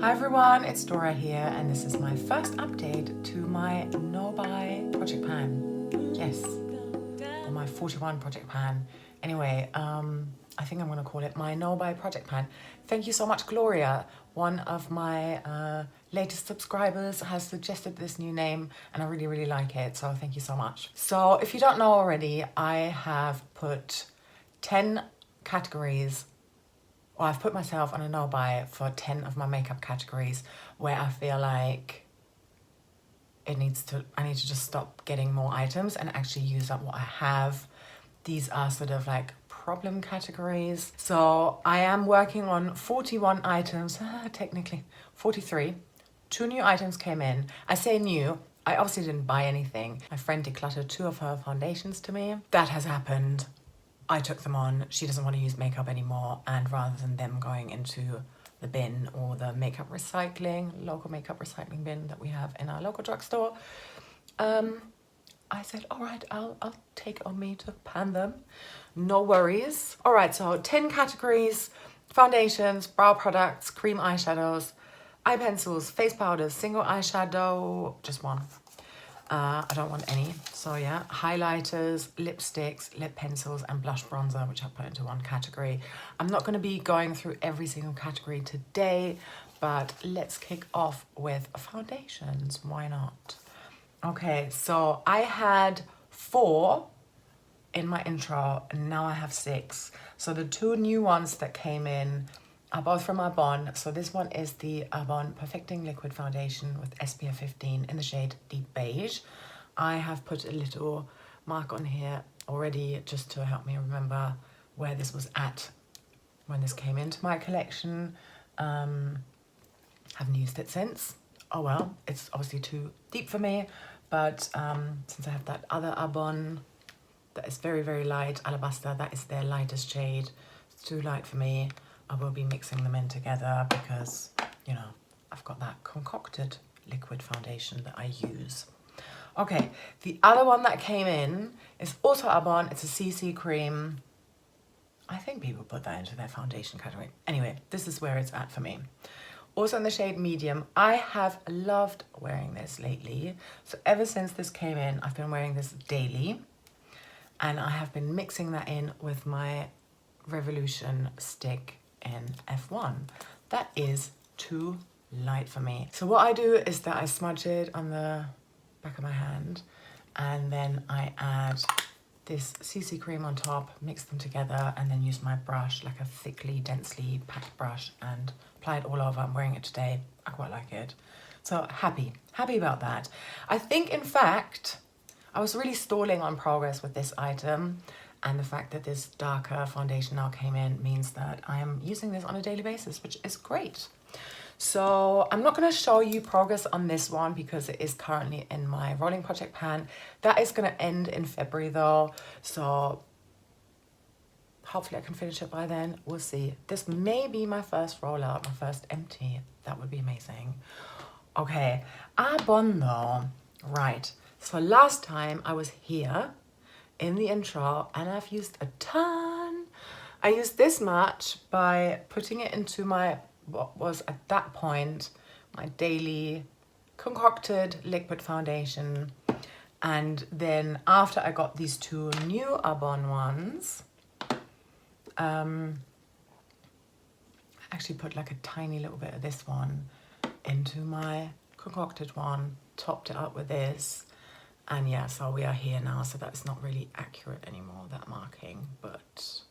Hi everyone, it's Dora here, and this is my first update to my No Buy project pan. Yes, or my 41 project pan. Anyway, I think I'm gonna call it my No Buy project pan. Thank you so much, Gloria. One of my latest subscribers has suggested this new name, and I really like it, so thank you so much. So if you don't know already, I have put 10 categories. Well, I've put myself on a no-buy for 10 of my makeup categories where I feel like I need to just stop getting more items and actually use up what I have. These are sort of like problem categories. So I am working on 41 items, technically 43. 2 new items came in. I say new, I obviously didn't buy anything. My friend decluttered 2 of her foundations to me. That has happened. I took them on. She doesn't want to use makeup anymore, and rather than them going into the bin or the makeup recycling, local makeup recycling bin that we have in our local drugstore, I said, all right, I'll take it on me to pan them. No worries. All right, so 10 categories: foundations, brow products, cream eyeshadows, eye pencils, face powders, single eyeshadow, just one. I don't want any. So yeah, highlighters, lipsticks, lip pencils, and blush bronzer, which I put into one category. I'm not going to be going through every single category today, but let's kick off with foundations. Why not? Okay, so I had 4 in my intro, and now I have 6. So the 2 new ones that came in are both from Arbonne. So this one is the Arbonne Perfecting Liquid Foundation with SPF 15 in the shade Deep Beige. I have put a little mark on here already just to help me remember where this was at when this came into my collection. Haven't used it since. Oh well, it's obviously too deep for me, but since I have that other Arbonne that is very light, Alabaster, that is their lightest shade. It's too light for me. I will be mixing them in together because, you know, I've got that concocted liquid foundation that I use. Okay, the other one that came in is also Arbonne. It's a CC cream. I think people put that into their foundation category. Anyway, this is where it's at for me. Also in the shade medium. I have loved wearing this lately. So ever since this came in, I've been wearing this daily. And I have been mixing that in with my Revolution stick in F1. That is too light for me. So what I do is that I smudge it on the back of my hand, and then I add this CC cream on top, mix them together, and then use my brush, like a thickly, densely packed brush, and apply it all over. I'm wearing it today. I quite like it. So happy about that. I think, in fact, I was really stalling on progress with this item, and the fact that this darker foundation now came in means that I am using this on a daily basis, which is great. So I'm not going to show you progress on this one because it is currently in my rolling project pan. That is going to end in February though, so hopefully I can finish it by then. We'll see. This may be my first rollout, my first empty. That would be amazing. Okay, Arbonne though. Right, so last time I was here in the intro, and I've used a ton. I used this much by putting it into my, what was at that point, my daily concocted liquid foundation. And then after I got these 2 new Arbonne ones, I actually put like a tiny little bit of this one into my concocted one, topped it up with this. And yeah, so we are here now, so that's not really accurate anymore, that marking, but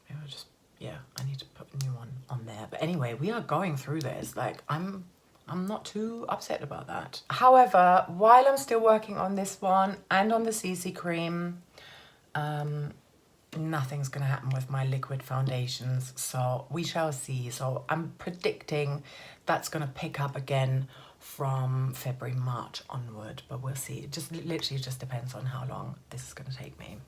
I need to put a new one on there. But anyway, we are going through this. Like, I'm not too upset about that. However, while I'm still working on this one and on the CC cream, nothing's gonna happen with my liquid foundations, so we shall see. So I'm predicting that's gonna pick up again from February, March onward, but we'll see. It just literally just depends on how long this is going to take me.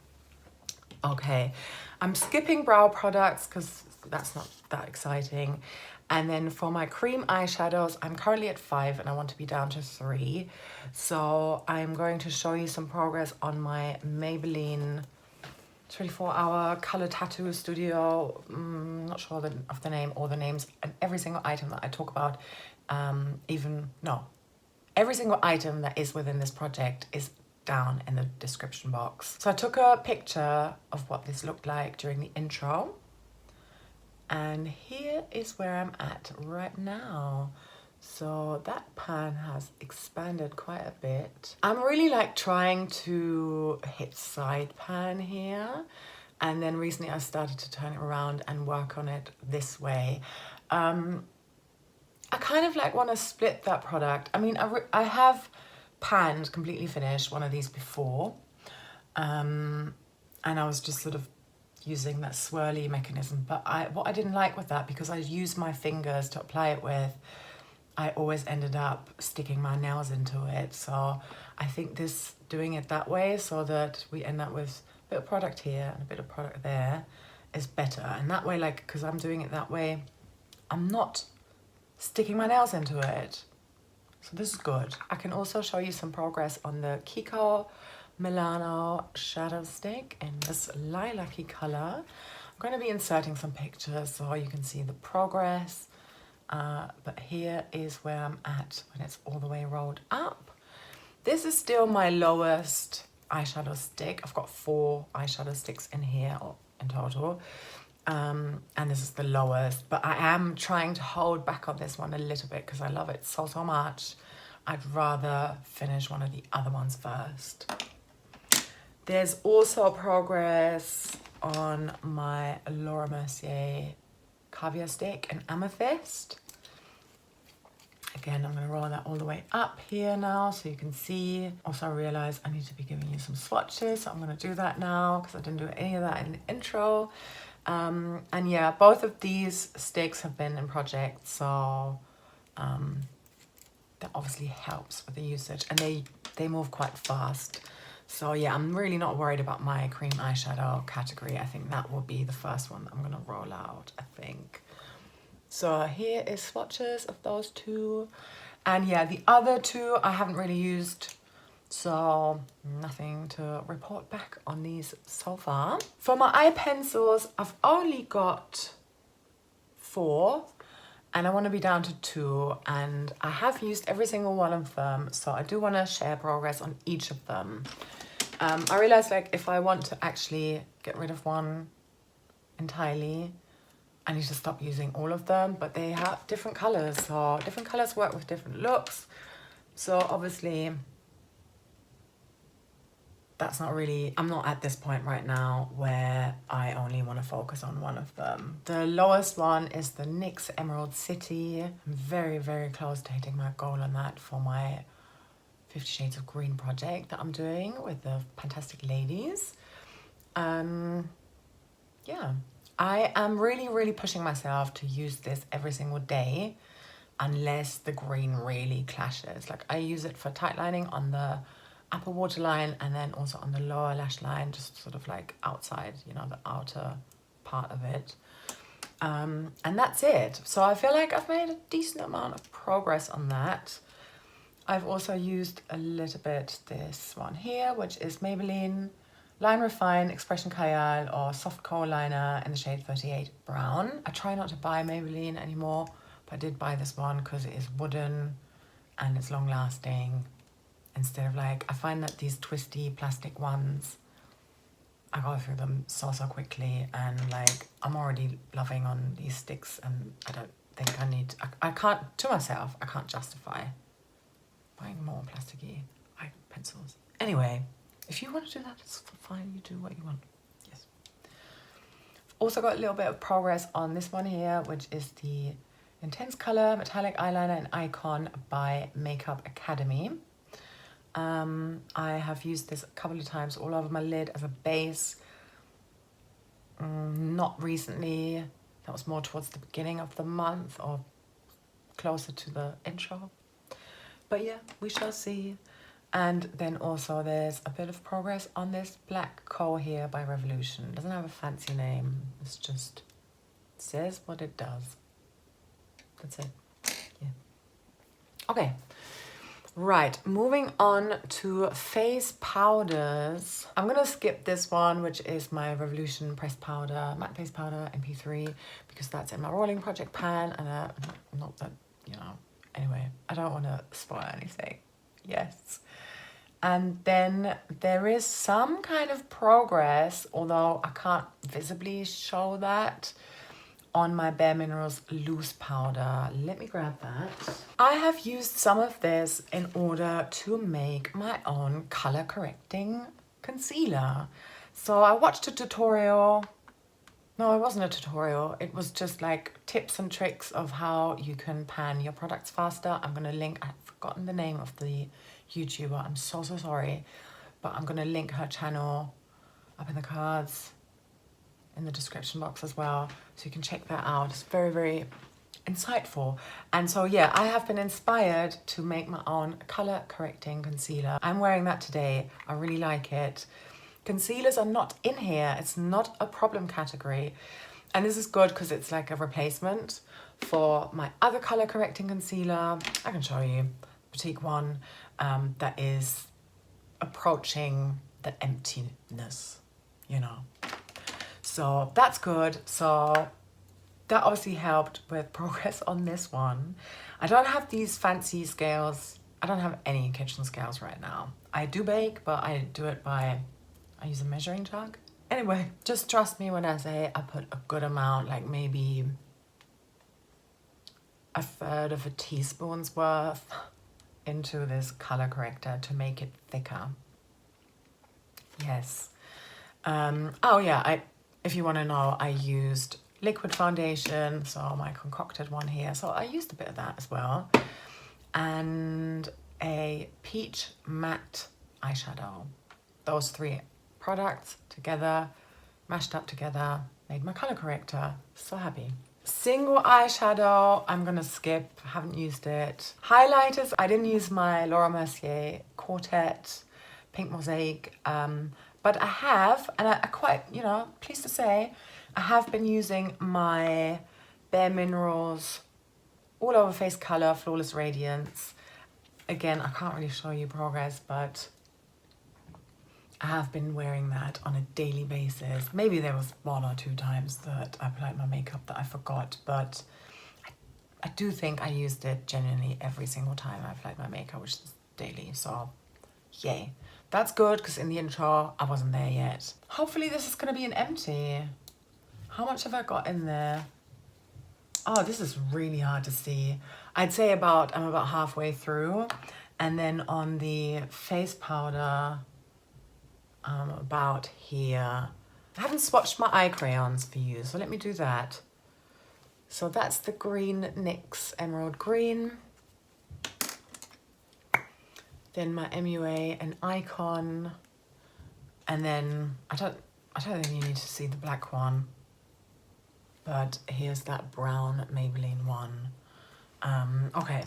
Okay, I'm skipping brow products because that's not that exciting. And then for my cream eyeshadows, I'm currently at 5 and I want to be down to 3. So I'm going to show you some progress on my Maybelline 24-hour color tattoo studio. Not sure of the name or the names. And every single item that I talk about, every single item that is within this project is down in the description box. So I took a picture of what this looked like during the intro. And here is where I'm at right now. So that pan has expanded quite a bit. I'm really like trying to hit side pan here. And then recently I started to turn it around and work on it this way. I kind of like want to split that product. I mean, I have panned, completely finished one of these before. And I was just sort of using that swirly mechanism. But what I didn't like with that, because I used my fingers to apply it with, I always ended up sticking my nails into it. So I think doing it that way so that we end up with a bit of product here and a bit of product there is better. And that way, like, because I'm doing it that way, I'm not sticking my nails into it. So this is good. I can also show you some progress on the Kiko Milano shadow stick in this lilac-y color. I'm going to be inserting some pictures so you can see the progress. But here is where I'm at when it's all the way rolled up. This is still my lowest eyeshadow stick. I've got 4 eyeshadow sticks in here in total. And this is the lowest. But I am trying to hold back on this one a little bit because I love it so much. I'd rather finish one of the other ones first. There's also progress on my Laura Mercier Caviar Stick and Amethyst. Again, I'm going to roll that all the way up here now so you can see. Also, I realize I need to be giving you some swatches, so I'm going to do that now because I didn't do any of that in the intro. And yeah, both of these sticks have been in projects, so that obviously helps with the usage, and they move quite fast. So yeah, I'm really not worried about my cream eyeshadow category. I think that will be the first one that I'm going to roll out, I think. So here is swatches of those 2. And yeah, the other 2 I haven't really used, so nothing to report back on these so far. For my eye pencils, I've only got 4. And I want to be down to 2, and I have used every single one of them, so I do want to share progress on each of them. I realized, like, if I want to actually get rid of one entirely, I need to stop using all of them, but they have different colors, so different colors work with different looks. So obviously that's not really, I'm not at this point right now where I only want to focus on one of them. The lowest one is the NYX Emerald City. I'm very, very close to hitting my goal on that for my 50 Shades of Green project that I'm doing with the fantastic ladies. Yeah, I am really, really pushing myself to use this every single day unless the green really clashes. Like, I use it for tight lining on the upper waterline and then also on the lower lash line, just sort of like outside, you know, the outer part of it. And that's it. So I feel like I've made a decent amount of progress on that. I've also used a little bit this one here, which is Maybelline Line Refine Expression Cayenne or Soft Kohl Liner in the shade 38 Brown. I try not to buy Maybelline anymore, but I did buy this one because it is wooden and it's long lasting. Instead of, like, I find that these twisty plastic ones, I go through them so quickly, and like, I'm already loving on these sticks, and I don't think I need, I can't, to myself, I can't justify buying more plasticky eye pencils. Anyway, if you want to do that, it's fine, you do what you want. Yes. Also got a little bit of progress on this one here, which is the Intense Color Metallic Eyeliner in Icon by Makeup Academy. I have used this a couple of times all over my lid as a base. Not recently, that was more towards the beginning of the month or closer to the intro. But yeah, we shall see. And then also there's a bit of progress on this Black Coal here by Revolution. It doesn't have a fancy name, it's just, it says what it does. That's it, yeah. Okay. Right, moving on to face powders. I'm gonna skip this one, which is my Revolution pressed powder, matte face powder, MP3, because that's in my rolling project pan, and not that, you know, anyway, I don't wanna spoil anything. Yes. And then there is some kind of progress, although I can't visibly show that, on my Bare Minerals loose powder. Let me grab that. I have used some of this in order to make my own color correcting concealer. So I watched a tutorial. No, it wasn't a tutorial. It was just like tips and tricks of how you can pan your products faster. I'm gonna link, I've forgotten the name of the YouTuber. I'm so sorry. But I'm gonna link her channel up in the cards, in the description box as well, so you can check that out. It's very, very insightful. And so yeah, I have been inspired to make my own color correcting concealer. I'm wearing that today. I really like it. Concealers are not in here. It's not a problem category. And this is good because it's like a replacement for my other color correcting concealer. I can show you, boutique one, that is approaching the emptiness, you know. So that's good. So that obviously helped with progress on this one. I don't have these fancy scales. I don't have any kitchen scales right now. I do bake, but I do it by, I use a measuring jug. Anyway, just trust me when I say I put a good amount, like maybe 1/3 of a teaspoon's worth into this color corrector to make it thicker. Yes. Oh yeah, if you want to know, I used liquid foundation, so my concocted one here. So I used a bit of that as well. And a peach matte eyeshadow. Those 3 products together, mashed up together, made my color corrector. So happy. Single eyeshadow, I'm gonna skip, haven't used it. Highlighters, I didn't use my Laura Mercier Quartet Pink Mosaic, but I have, and I quite, you know, pleased to say, I have been using my Bare Minerals All Over Face Color Flawless Radiance. Again, I can't really show you progress, but I have been wearing that on a daily basis. Maybe there was 1 or 2 times that I applied my makeup that I forgot, but I do think I used it genuinely every single time I applied my makeup, which is daily, so yay. That's good, because in the intro, I wasn't there yet. Hopefully this is gonna be an empty. How much have I got in there? Oh, this is really hard to see. I'd say I'm about halfway through. And then on the face powder, I'm about here. I haven't swatched my eye crayons for you, so let me do that. So that's the green NYX Emerald Green. Then my MUA and Icon, and then I don't think you need to see the black one, but here's that brown Maybelline one. Okay,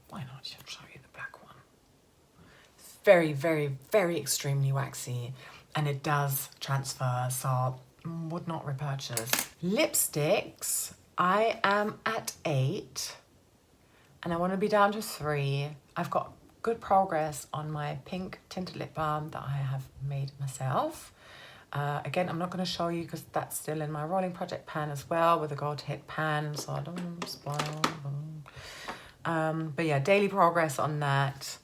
why not? I'll show you the black one. It's very, very, very extremely waxy, and it does transfer, so would not repurchase. Lipsticks, I am at 8. And I want to be down to 3. I've got good progress on my pink tinted lip balm that I have made myself. Again, I'm not going to show you because that's still in my rolling project pan as well with a gold hit pan, so I don't want to spoil them. But yeah, daily progress on that.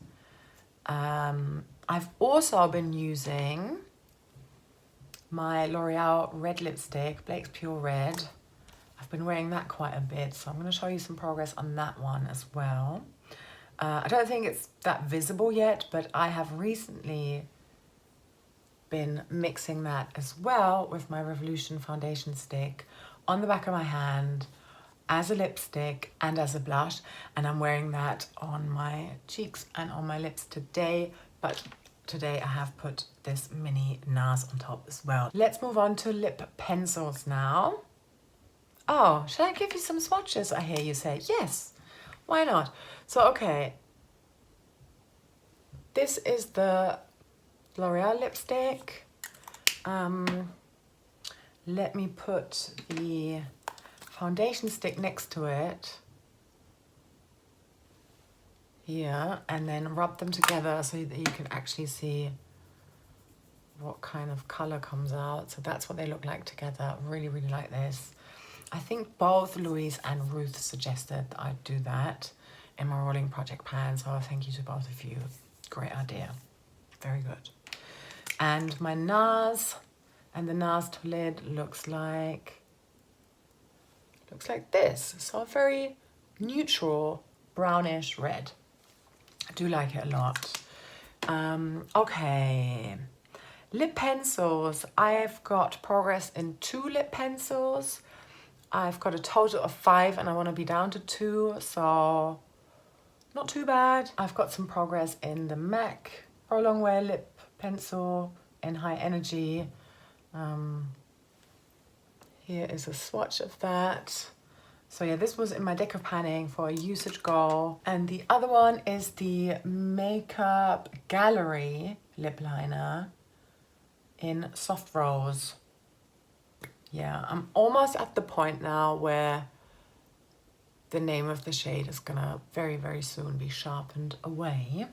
I've also been using my L'Oreal red lipstick, Blake's Pure Red. I've been wearing that quite a bit, so I'm going to show you some progress on that one as well. I don't think it's that visible yet, but I have recently been mixing that as well with my Revolution foundation stick on the back of my hand as a lipstick and as a blush, and I'm wearing that on my cheeks and on my lips today, but today I have put this mini NARS on top as well. Let's move on to lip pencils now. Oh, should I give you some swatches? I hear you say. Yes, why not? So, okay. This is the L'Oreal lipstick. Let me put the foundation stick next to it. here and then rub them together so that you can actually see what kind of color comes out. So that's what they look like together. Really, really like this. I think both Louise and Ruth suggested that I do that in my rolling project pan. So thank you to both of you. Great idea. Very good. And my NARS and the NARS lid looks like this. So a very neutral brownish red. I do like it a lot. Okay. Lip pencils. I've got progress in 2 lip pencils. I've got a total of 5 and I want to be down to 2, so not too bad. I've got some progress in the MAC Pro Longwear lip pencil in high energy. Here is a swatch of that. So yeah, this was in my deck of panning for a usage goal. And the other one is the Makeup Gallery lip liner in Soft Rose. Yeah, I'm almost at the point now where the name of the shade is gonna very, very soon be sharpened away.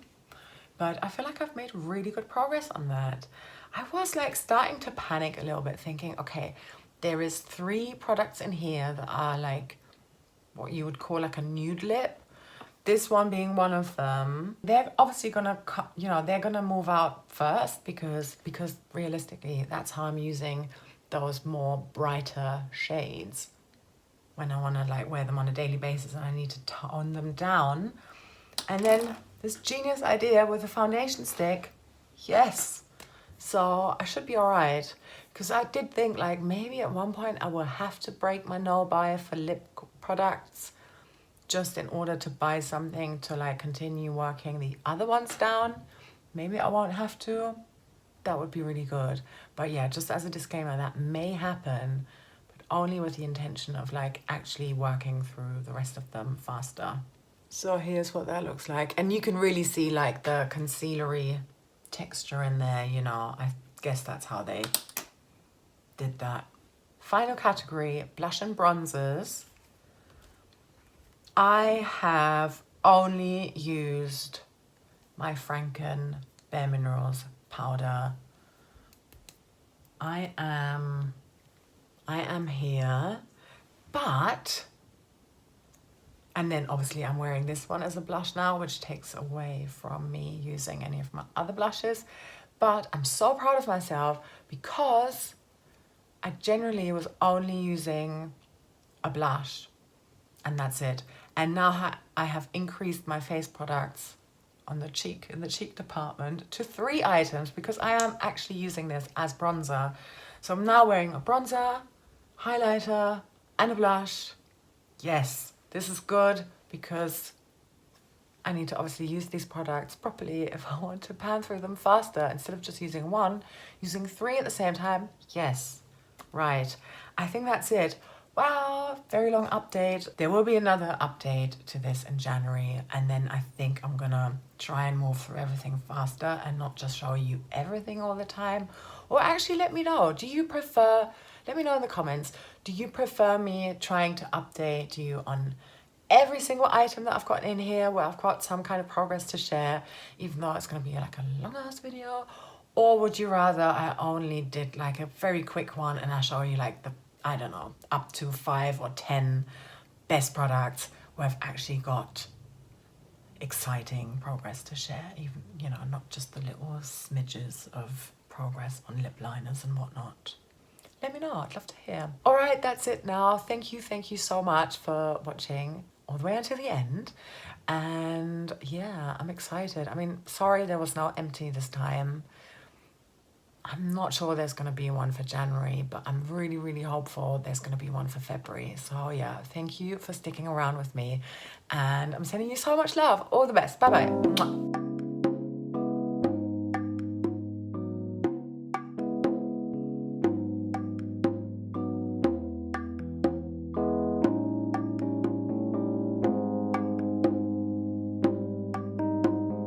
But I feel like I've made really good progress on that. I was like starting to panic a little bit thinking, okay, there is 3 products in here that are like what you would call like a nude lip. This one being one of them. They're obviously gonna, you know, they're gonna move out first because realistically, that's how I'm using those more brighter shades when I wanna like wear them on a daily basis and I need to tone them down. And then this genius idea with a foundation stick, yes. So I should be all right. Because I did think like maybe at one point I will have to break my no buy for lip products just in order to buy something to like continue working the other ones down. Maybe I won't have to. That would be really good. But yeah, just as a disclaimer, that may happen, but only with the intention of like actually working through the rest of them faster. So here's what that looks like. And you can really see like the concealery texture in there, you know. I guess that's how they did that. Final category, blush and bronzers. I have only used my Franken Bare Minerals powder. I am here, but, and then obviously I'm wearing this one as a blush now, which takes away from me using any of my other blushes. But I'm so proud of myself because I generally was only using a blush and that's it. And now I have increased my face products on the cheek, in the cheek department, to 3 items because I am actually using this as bronzer. So I'm now wearing a bronzer, highlighter, and a blush. Yes, this is good because I need to obviously use these products properly if I want to pan through them faster instead of just using 1, using 3 at the same time. Yes, right. I think that's it. Wow, very long update. There will be another update to this in January, and then I think I'm gonna try and move through everything faster and not just show you everything all the time. Or actually let me know, do you prefer, let me know in the comments, do you prefer me trying to update you on every single item that I've got in here where I've got some kind of progress to share, even though it's gonna be like a long ass video? Or would you rather I only did like a very quick one and I show you like the, I don't know, up to 5 or 10 best products where I've actually got exciting progress to share, even, you know, not just the little smidges of progress on lip liners and whatnot. Let me know, I'd love to hear. All right, that's it now. Thank you so much for watching all the way until the end. And yeah, I'm excited. I mean, sorry there was no empty this time. I'm not sure there's going to be one for January, but I'm really, really hopeful there's going to be one for February. So yeah, thank you for sticking around with me. And I'm sending you so much love. All the best. Bye-bye.